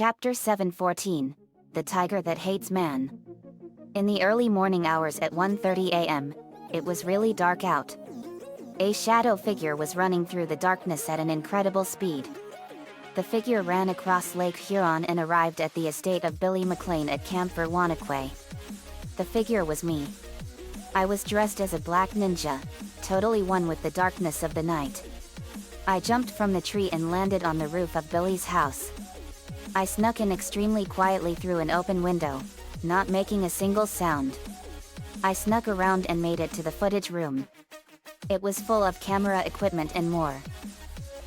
Chapter 714, The Tiger That Hates Man. In the early morning hours at 1:30 a.m., it was really dark out. A shadow figure was running through the darkness at an incredible speed. The figure ran across Lake Huron and arrived at the estate of Billy McLean at Camp Verwanakwe. The figure was me. I was dressed as a black ninja, totally one with the darkness of the night. I jumped from the tree and landed on the roof of Billy's house. I snuck in extremely quietly through an open window, not making a single sound. I snuck around and made it to the footage room. It was full of camera equipment and more.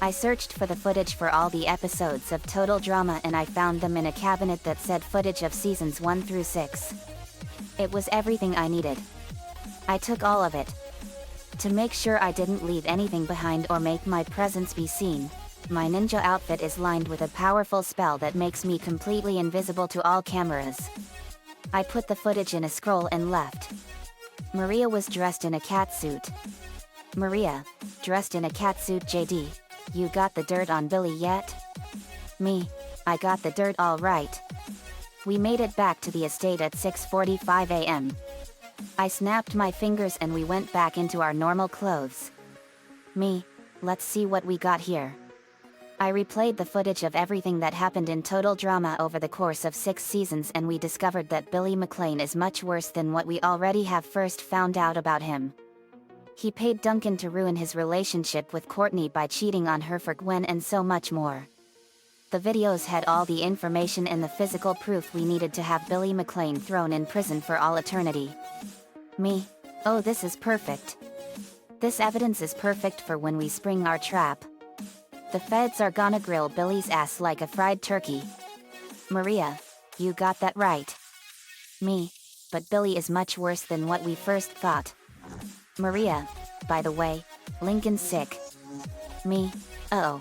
I searched for the footage for all the episodes of Total Drama and I found them in a cabinet that said footage of seasons 1 through 6. It was everything I needed. I took all of it. To make sure I didn't leave anything behind or make my presence be seen, my ninja outfit is lined with a powerful spell that makes me completely invisible to all cameras. I put the footage in a scroll and left. Maria was dressed in a catsuit. Maria, dressed in a catsuit. JD, you got the dirt on Billy yet? Me, I got the dirt all right. We made it back to the estate at 6:45 a.m. I snapped my fingers and we went back into our normal clothes. Me, let's see what we got here. I replayed the footage of everything that happened in Total Drama over the course of 6 seasons and we discovered that Billy McLean is much worse than what we already have first found out about him. He paid Duncan to ruin his relationship with Courtney by cheating on her for Gwen and so much more. The videos had all the information and the physical proof we needed to have Billy McLean thrown in prison for all eternity. Me, oh, this is perfect. This evidence is perfect for when we spring our trap. The feds are gonna grill Billy's ass like a fried turkey. Maria, you got that right. Me, but Billy is much worse than what we first thought. Maria, by the way, Lincoln's sick. Me, uh-oh.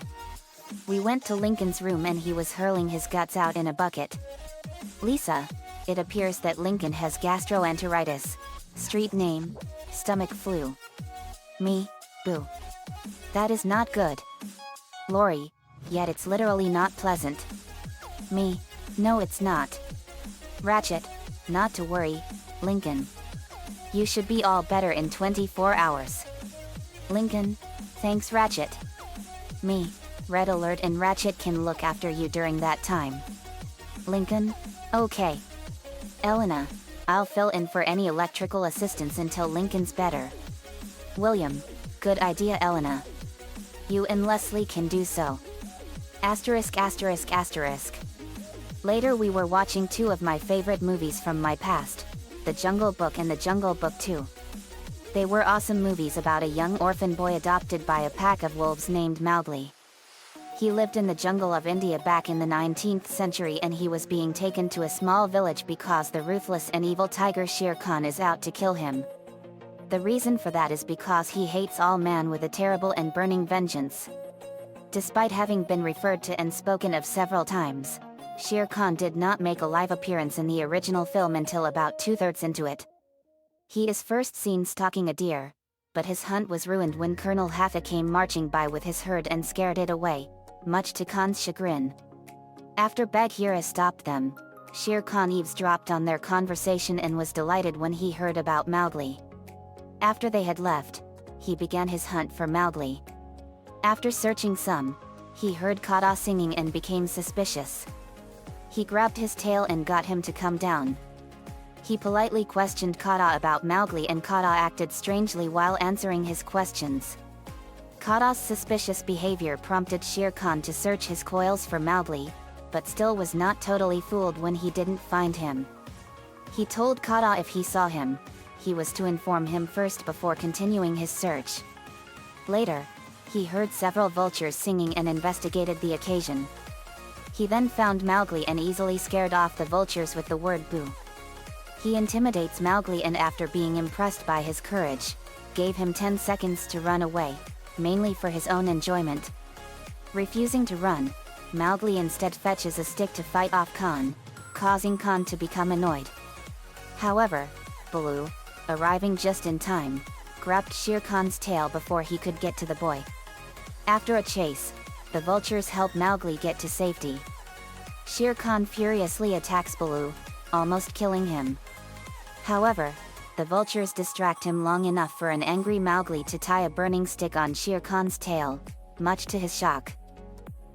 We went to Lincoln's room and he was hurling his guts out in a bucket. Lisa, it appears that Lincoln has gastroenteritis. Street name, stomach flu. Me, boo. That is not good. Lori, yet it's literally not pleasant. Me, no it's not. Ratchet, not to worry, Lincoln. You should be all better in 24 hours. Lincoln, thanks Ratchet. Me, red alert and Ratchet can look after you during that time. Lincoln, okay. Elena, I'll fill in for any electrical assistance until Lincoln's better. William, good idea Elena. You and Leslie can do so. Asterisk asterisk asterisk. Later we were watching 2 of my favorite movies from my past, The Jungle Book and The Jungle Book 2. They were awesome movies about a young orphan boy adopted by a pack of wolves named Mowgli. He lived in the jungle of India back in the 19th century and he was being taken to a small village because the ruthless and evil tiger Shere Khan is out to kill him. The reason for that is because he hates all man with a terrible and burning vengeance. Despite having been referred to and spoken of several times, Shere Khan did not make a live appearance in the original film until about 2/3 into it. He is first seen stalking a deer, but his hunt was ruined when Colonel Hatha came marching by with his herd and scared it away, much to Khan's chagrin. After Bagheera stopped them, Shere Khan eavesdropped on their conversation and was delighted when he heard about Mowgli. After they had left, he began his hunt for Mowgli. After searching some, he heard Kata singing and became suspicious. He grabbed his tail and got him to come down. He politely questioned Kata about Mowgli and Kata acted strangely while answering his questions. Kata's suspicious behavior prompted Shere Khan to search his coils for Mowgli, but still was not totally fooled when he didn't find him. He told Kata if he saw him, he was to inform him first before continuing his search. Later, he heard several vultures singing and investigated the occasion. He then found Mowgli and easily scared off the vultures with the word boo. He intimidates Mowgli and after being impressed by his courage, gave him 10 seconds to run away, mainly for his own enjoyment. Refusing to run, Mowgli instead fetches a stick to fight off Khan, causing Khan to become annoyed. However, Baloo, arriving just in time, grabbed Shere Khan's tail before he could get to the boy. After a chase, the vultures help Mowgli get to safety. Shere Khan furiously attacks Baloo, almost killing him. However, the vultures distract him long enough for an angry Mowgli to tie a burning stick on Shere Khan's tail, much to his shock.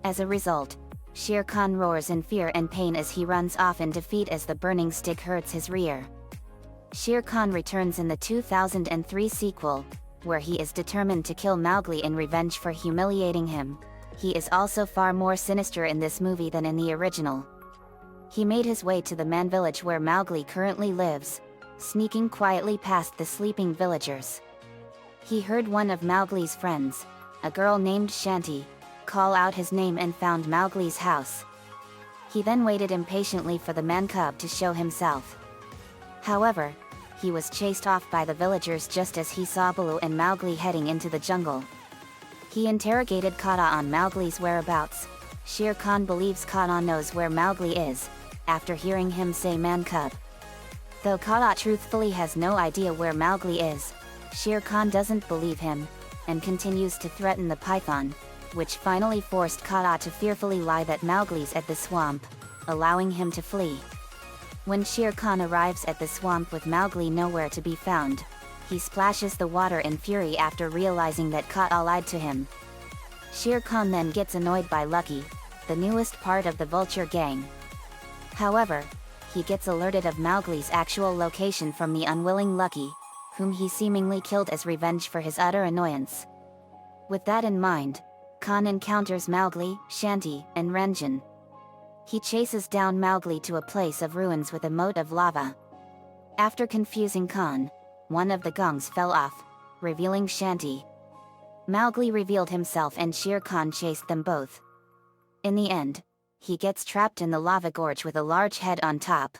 As a result, Shere Khan roars in fear and pain as he runs off in defeat as the burning stick hurts his rear. Shere Khan returns in the 2003 sequel, where he is determined to kill Mowgli in revenge for humiliating him. He is also far more sinister in this movie than in the original. He made his way to the man village where Mowgli currently lives, sneaking quietly past the sleeping villagers. He heard one of Mowgli's friends, a girl named Shanti, call out his name and found Mowgli's house. He then waited impatiently for the man cub to show himself. However, he was chased off by the villagers just as he saw Baloo and Mowgli heading into the jungle. He interrogated Kata on Mowgli's whereabouts. Shere Khan believes Kata knows where Mowgli is, after hearing him say man cub. Though Kata truthfully has no idea where Mowgli is, Shere Khan doesn't believe him, and continues to threaten the python, which finally forced Kata to fearfully lie that Mowgli's at the swamp, allowing him to flee. When Shere Khan arrives at the swamp with Mowgli nowhere to be found, he splashes the water in fury after realizing that Kata lied to him. Shere Khan then gets annoyed by Lucky, the newest part of the vulture gang. However, he gets alerted of Mowgli's actual location from the unwilling Lucky, whom he seemingly killed as revenge for his utter annoyance. With that in mind, Khan encounters Mowgli, Shanti, and Ranjan. He chases down Mowgli to a place of ruins with a moat of lava. After confusing Khan, one of the gongs fell off, revealing Shanti. Mowgli revealed himself and Shere Khan chased them both. In the end, he gets trapped in the lava gorge with a large head on top.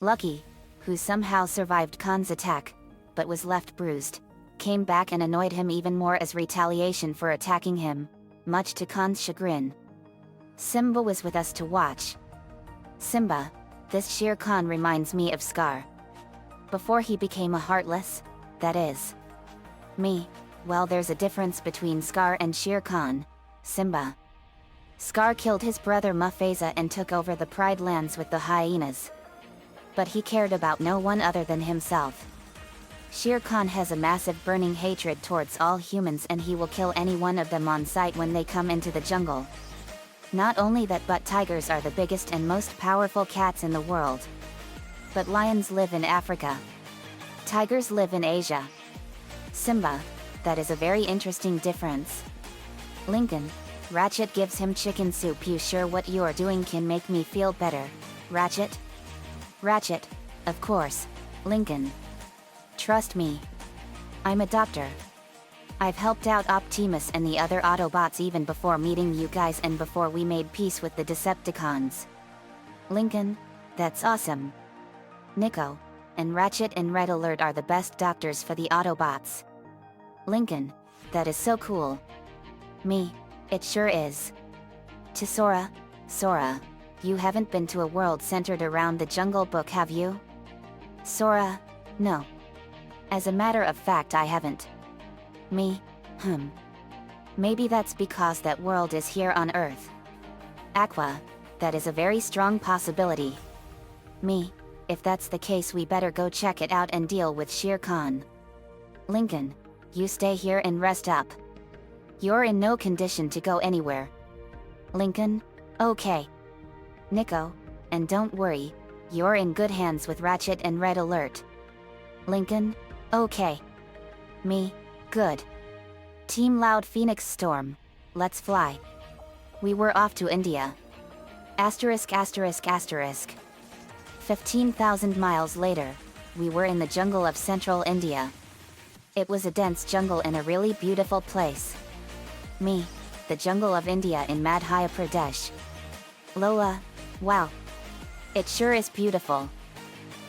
Lucky, who somehow survived Khan's attack, but was left bruised, came back and annoyed him even more as retaliation for attacking him, much to Khan's chagrin. Simba was with us to watch. Simba, this Shere Khan reminds me of Scar. Before he became a Heartless, that is. Me, well, there's a difference between Scar and Shere Khan, Simba. Scar killed his brother Mufasa and took over the Pride Lands with the hyenas. But he cared about no one other than himself. Shere Khan has a massive burning hatred towards all humans and he will kill any one of them on sight when they come into the jungle. Not only that, but tigers are the biggest and most powerful cats in the world. But lions live in Africa. Tigers live in Asia. Simba, that is a very interesting difference. Lincoln, Ratchet gives him chicken soup. You sure what you are doing can make me feel better, Ratchet? Ratchet, of course, Lincoln. Trust me. I'm a doctor. I've helped out Optimus and the other Autobots even before meeting you guys and before we made peace with the Decepticons. Lincoln, that's awesome. Nico, and Ratchet and Red Alert are the best doctors for the Autobots. Lincoln, that is so cool. Me, it sure is. To Sora, Sora, you haven't been to a world centered around the Jungle Book, have you? Sora, no. As a matter of fact, I haven't. Me, Maybe that's because that world is here on Earth. Aqua, that is a very strong possibility. Me, if that's the case, we better go check it out and deal with Shere Khan. Lincoln, you stay here and rest up. You're in no condition to go anywhere. Lincoln, okay. Nico, and don't worry, you're in good hands with Ratchet and Red Alert. Lincoln, okay. Me, good. Team Loud Phoenix Storm, let's fly. We were off to India. Asterisk asterisk asterisk. 15,000 miles later, we were in the jungle of central India. It was a dense jungle and a really beautiful place. Me, the jungle of India in Madhya Pradesh. Lola, wow. It sure is beautiful.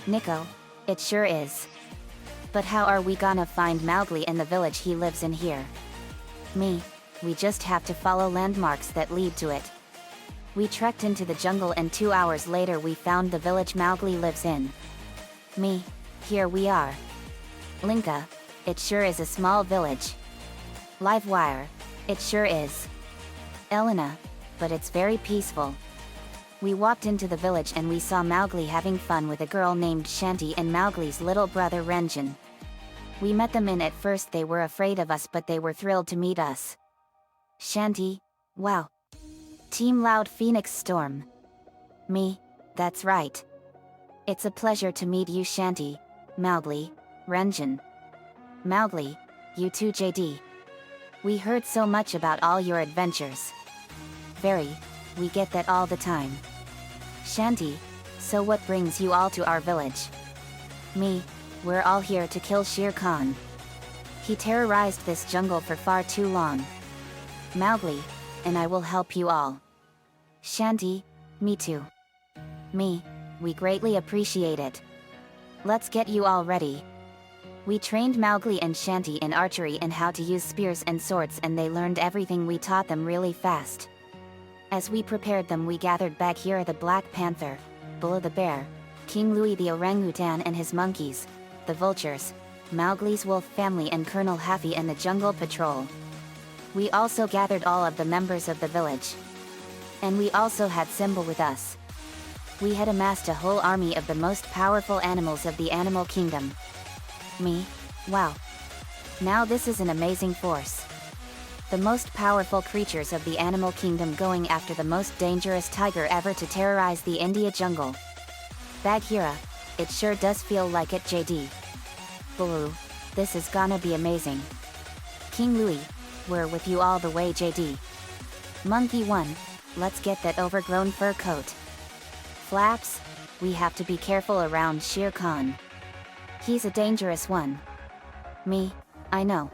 Nico, it sure is. But how are we gonna find Mowgli and the village he lives in here? Me, we just have to follow landmarks that lead to it. We trekked into the jungle and 2 hours later we found the village Mowgli lives in. Me, here we are. Linka, it sure is a small village. Livewire, it sure is. Elena, but it's very peaceful. We walked into the village and we saw Mowgli having fun with a girl named Shanti and Mowgli's little brother Renjin. We met them and at first they were afraid of us, but they were thrilled to meet us. Shanti, wow. Team Loud Phoenix Storm. Me, that's right. It's a pleasure to meet you, Shanti, Mowgli, Renjin. Mowgli, you too, JD. We heard so much about all your adventures. We get that all the time. Shanti, so what brings you all to our village? Me, we're all here to kill Shere Khan. He terrorized this jungle for far too long. Mowgli, and I will help you all. Shanti, me too. Me, we greatly appreciate it. Let's get you all ready. We trained Mowgli and Shanti in archery and how to use spears and swords, and they learned everything we taught them really fast. As we prepared them, we gathered Bagheera the Black Panther, Bulla the Bear, King Louie the Orangutan and his monkeys, the vultures, Mowgli's wolf family and Colonel Hathi and the Jungle Patrol. We also gathered all of the members of the village. And we also had Simba with us. We had amassed a whole army of the most powerful animals of the animal kingdom. Me, wow. Now this is an amazing force. The most powerful creatures of the animal kingdom going after the most dangerous tiger ever to terrorize the India jungle. Bagheera, it sure does feel like it, JD. Baloo, this is gonna be amazing. King Louie, we're with you all the way, JD. Monkey 1, let's get that overgrown fur coat. Flaps, we have to be careful around Shere Khan. He's a dangerous one. Me, I know.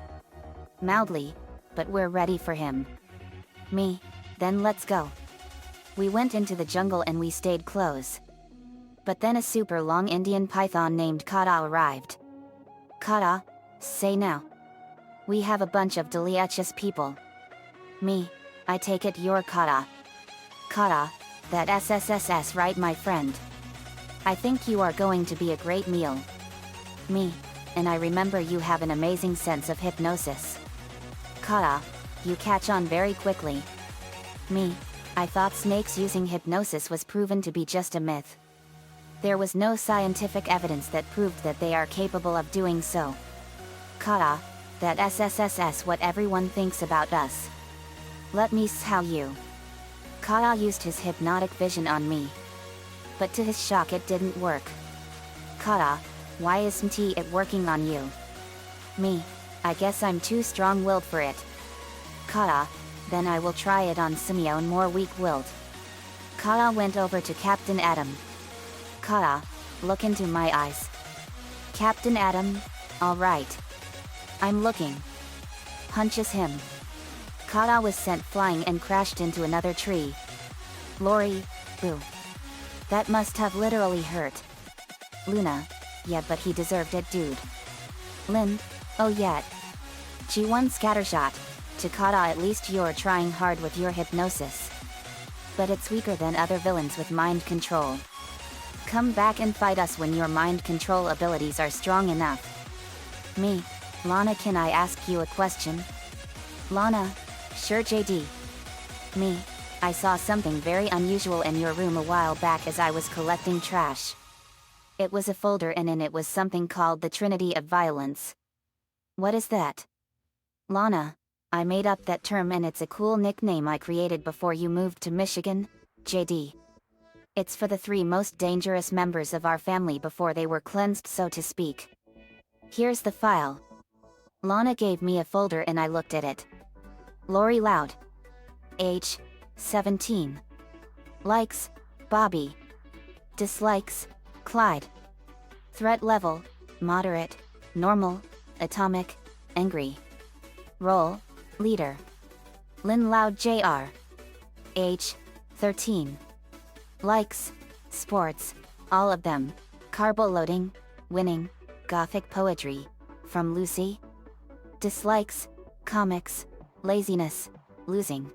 Mowgli, but we're ready for him. Me, then let's go. We went into the jungle and we stayed close. But then a super long Indian python named Kata arrived. Kata, say now. We have a bunch of delicious people. Me, I take it you're Kata. Kata, that SSSS right, my friend. I think you are going to be a great meal. Me, and I remember you have an amazing sense of hypnosis. Kata, you catch on very quickly. Me, I thought snakes using hypnosis was proven to be just a myth. There was no scientific evidence that proved that they are capable of doing so. Kata, that SSSS what everyone thinks about us. Let me tell you. Kata used his hypnotic vision on me. But to his shock it didn't work. Kata, why isn't it working on you? Me, I guess I'm too strong-willed for it. Kata, then I will try it on Simeon, more weak-willed. Kata went over to Captain Adam. Kata, look into my eyes. Captain Adam, alright. I'm looking. Punches him. Kata was sent flying and crashed into another tree. Lori, boo. That must have literally hurt. Luna, yeah, but he deserved it, dude. Lin, oh yeah. G1 scattershot. To Kata, at least you're trying hard with your hypnosis. But it's weaker than other villains with mind control. Come back and fight us when your mind control abilities are strong enough. Me, Lana, can I ask you a question? Lana, sure, JD. Me, I saw something very unusual in your room a while back as I was collecting trash. It was a folder and in it was something called the Trinity of Violence. What is that? Lana, I made up that term and it's a cool nickname I created before you moved to Michigan, JD. It's for the 3 most dangerous members of our family before they were cleansed, so to speak. Here's the file. Lana gave me a folder and I looked at it. Lori Loud. Age, 17. Likes, Bobby. Dislikes, Clyde. Threat level, moderate, normal, atomic, angry. Role, leader. Lin Loud Jr. Age, 13. Likes, sports, all of them. Carbo loading, winning, gothic poetry, from Lucy. Dislikes, comics, laziness, losing.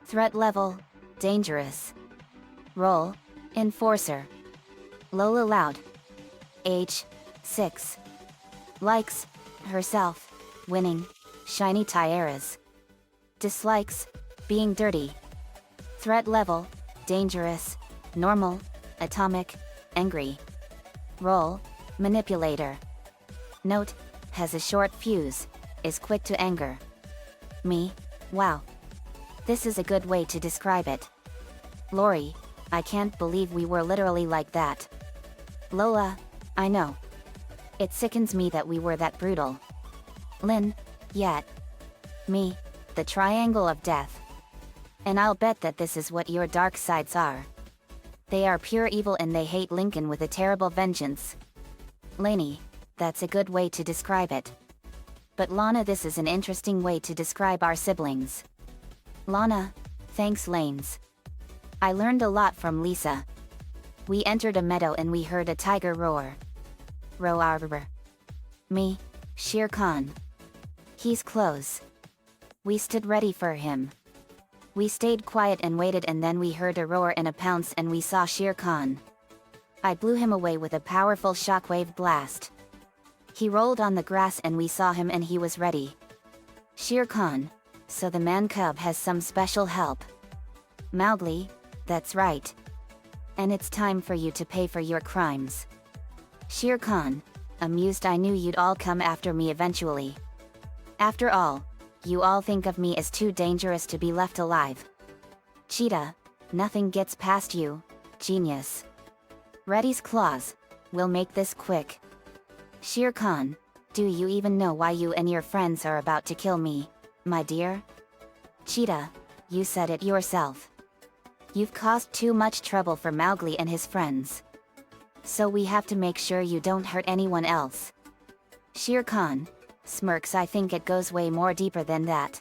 Threat level, dangerous. Role, enforcer. Lola Loud. Age, 6. Likes, herself, winning, shiny tiaras. Dislikes, being dirty. Threat level, dangerous, Normal, atomic, angry. Role, manipulator. Note, has a short fuse, is quick to anger. Me, wow. This is a good way to describe it. Lori, I can't believe we were literally like that. Lola, I know. It sickens me that we were that brutal. Lynn, yet. Me, the triangle of death. And I'll bet that this is what your dark sides are. They are pure evil and they hate Lincoln with a terrible vengeance. Lainey, that's a good way to describe it. But Lana, this is an interesting way to describe our siblings. Lana, thanks Lanes. I learned a lot from Lisa. We entered a meadow and we heard a tiger roar. Roar. Me, Shere Khan. He's close. We stood ready for him. We stayed quiet and waited, and then we heard a roar and a pounce and we saw Shere Khan. I blew him away with a powerful shockwave blast. He rolled on the grass and we saw him and he was ready. Shere Khan, so the man cub has some special help. Mowgli, that's right. And it's time for you to pay for your crimes. Shere Khan, amused, I knew you'd all come after me eventually. After all, you all think of me as too dangerous to be left alive. Cheetah, nothing gets past you, genius. Reddy's claws, we'll make this quick. Shere Khan, do you even know why you and your friends are about to kill me, my dear? Cheetah, you said it yourself. You've caused too much trouble for Mowgli and his friends. So we have to make sure you don't hurt anyone else. Shere Khan smirks, I think it goes way more deeper than that.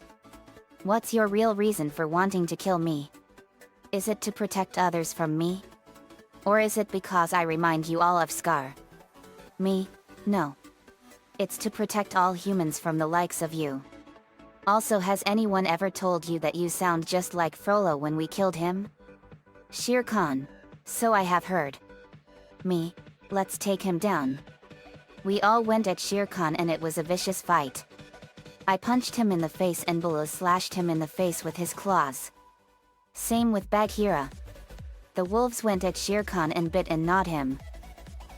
What's your real reason for wanting to kill me? Is it to protect others from me? Or is it because I remind you all of Scar? Me, no. It's to protect all humans from the likes of you. Also, has anyone ever told you that you sound just like Frollo when we killed him? Shere Khan, so I have heard. Me, let's take him down. We all went at Shere Khan and it was a vicious fight. I punched him in the face and Baloo slashed him in the face with his claws. Same with Bagheera. The wolves went at Shere Khan and bit and gnawed him.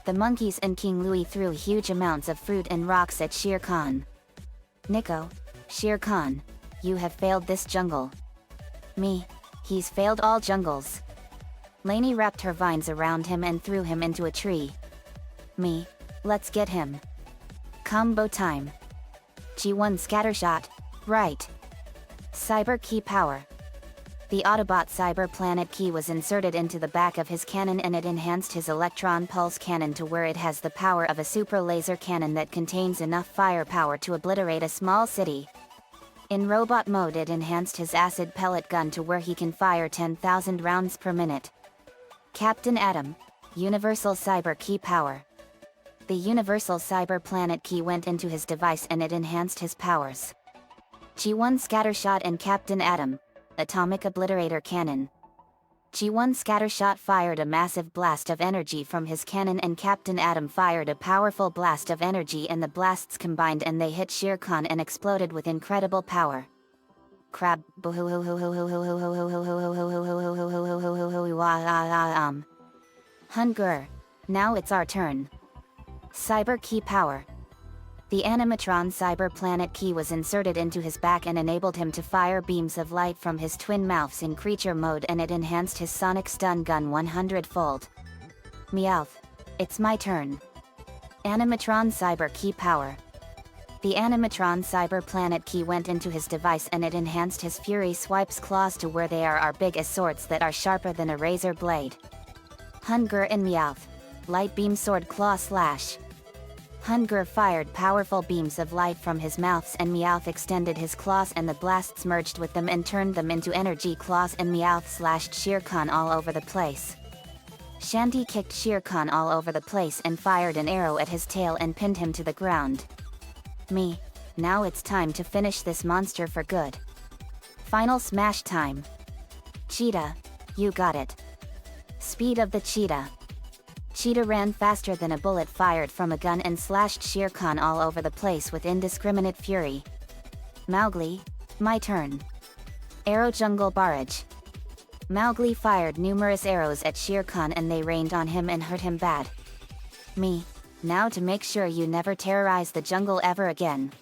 The monkeys and King Louie threw huge amounts of fruit and rocks at Shere Khan. Nico, Shere Khan, you have failed this jungle. Me, he's failed all jungles. Lainey wrapped her vines around him and threw him into a tree. Me, let's get him. Combo time. G1 scattershot, right. Cyber key power. The Autobot Cyber Planet key was inserted into the back of his cannon and it enhanced his electron pulse cannon to where it has the power of a super laser cannon that contains enough firepower to obliterate a small city. In robot mode, it enhanced his acid pellet gun to where he can fire 10,000 rounds per minute. Captain Atom, Universal Cyber Key Power. The Universal Cyber Planet key went into his device and it enhanced his powers. G1 Scattershot and Captain Atom, Atomic Obliterator Cannon. G1 Scattershot fired a massive blast of energy from his cannon and Captain Atom fired a powerful blast of energy, and the blasts combined and they hit Shere Khan and exploded with incredible power. Crab. Hunger. Now it's our turn. Cyber Key Power. The Animatron Cyber Planet key was inserted into his back and enabled him to fire beams of light from his twin mouths in creature mode, and it enhanced his sonic stun gun 100-fold. Meowth. It's my turn. Animatron Cyber Key Power. The Animatron Cyber Planet key went into his device and it enhanced his Fury Swipes claws to where they are big as swords that are sharper than a razor blade. Hunger and Meowth. Light Beam Sword Claw Slash. Hunger fired powerful beams of light from his mouths and Meowth extended his claws and the blasts merged with them and turned them into energy claws, and Meowth slashed Shere Khan all over the place. Shanty kicked Shere Khan all over the place and fired an arrow at his tail and pinned him to the ground. Me, now it's time to finish this monster for good. Final smash time. Cheetah, you got it. Speed of the cheetah. Cheetah ran faster than a bullet fired from a gun and slashed Shere Khan all over the place with indiscriminate fury. Mowgli, my turn. Arrow Jungle Barrage. Mowgli fired numerous arrows at Shere Khan and they rained on him and hurt him bad. Me. Now to make sure you never terrorize the jungle ever again.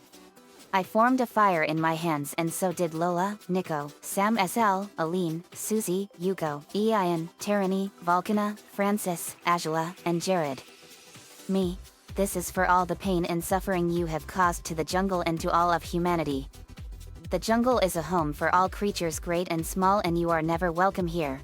I formed a fire in my hands and so did Lola, Nico, Sam SL, Aline, Susie, Yuko, Ian, Terani, Volcana, Francis, Angela, and Jared. Me. This is for all the pain and suffering you have caused to the jungle and to all of humanity. The jungle is a home for all creatures great and small and you are never welcome here.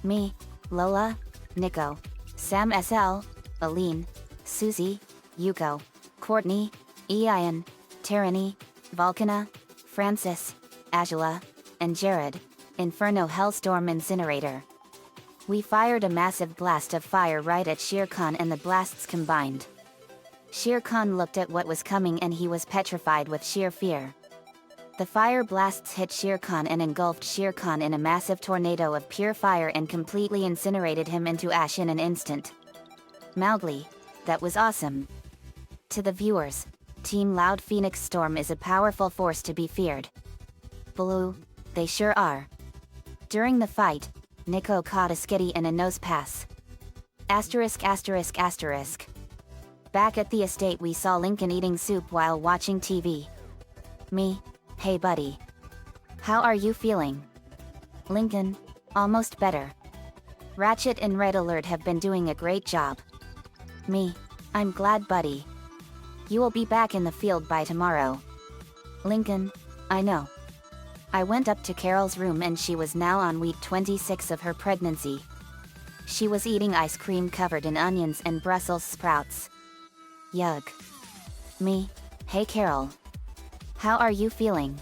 Me, Lola, Nico, Sam SL, Aline, Susie, Yuko, Courtney, Ian, Terani, Volcana, Francis, Angela, and Jared, Inferno Hellstorm Incinerator. We fired a massive blast of fire right at Shere Khan and the blasts combined. Shere Khan looked at what was coming and he was petrified with sheer fear. The fire blasts hit Shere Khan and engulfed Shere Khan in a massive tornado of pure fire and completely incinerated him into ash in an instant. Mowgli, that was awesome. To the viewers, Team Loud Phoenix Storm is a powerful force to be feared. Blue, they sure are. During the fight, Nico caught a skitty and a nose pass. Asterisk asterisk asterisk. Back at the estate we saw Lincoln eating soup while watching TV. Me, hey buddy. How are you feeling? Lincoln, almost better. Ratchet and Red Alert have been doing a great job. Me, I'm glad buddy. You will be back in the field by tomorrow. Lincoln, I know. I went up to Carol's room and she was now on week 26 of her pregnancy. She was eating ice cream covered in onions and Brussels sprouts. Yuck. Me, hey Carol. How are you feeling?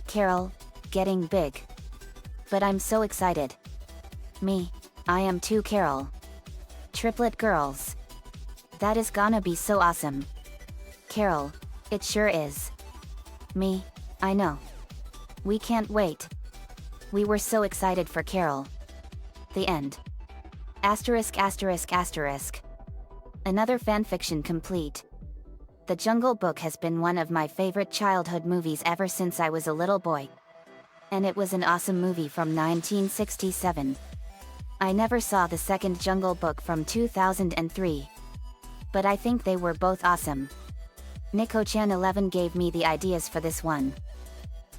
Carol, getting big. But I'm so excited. Me, I am too Carol. Triplet girls. That is gonna be so awesome. Carol, it sure is. Me, I know. We can't wait. We were so excited for Carol. The end. Asterisk asterisk asterisk. Another fanfiction complete. The Jungle Book has been one of my favorite childhood movies ever since I was a little boy. And it was an awesome movie from 1967. I never saw the second Jungle Book from 2003. But I think they were both awesome. Nico-chan 11 gave me the ideas for this one.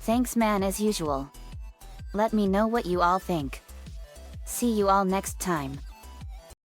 Thanks man as usual. Let me know what you all think. See you all next time.